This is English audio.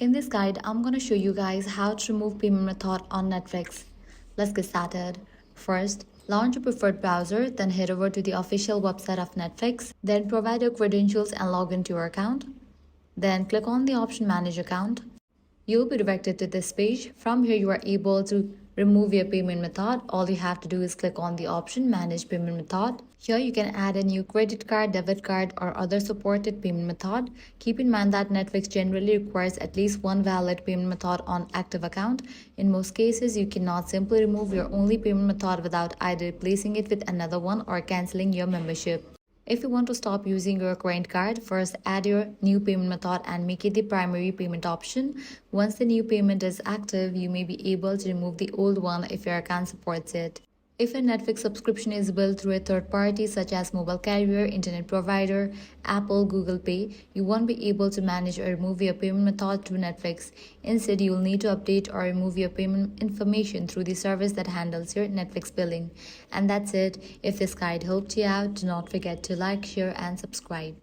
In this guide, I'm going to show you guys how to remove payment method on Netflix. Let's get started. First, launch your preferred browser, then head over to the official website of Netflix. Then provide your credentials and log into your account. Then click on the option Manage Account. You'll be directed to this page. From here, you are able to remove your payment method. All you have to do is click on the option Manage Payment Method. Here you can add a new credit card, debit card, or other supported payment method. Keep in mind that Netflix generally requires at least one valid payment method on active account. In most cases, you cannot simply remove your only payment method without either replacing it with another one or canceling your membership. If you want to stop using your current card, first add your new payment method and make it the primary payment option. Once the new payment is active, you may be able to remove the old one if your account supports it. If a Netflix subscription is billed through a third party such as mobile carrier, internet provider, Apple, Google Pay, you won't be able to manage or remove your payment method through Netflix. Instead, you'll need to update or remove your payment information through the service that handles your Netflix billing. And that's it. If this guide helped you out, do not forget to like, share, and subscribe.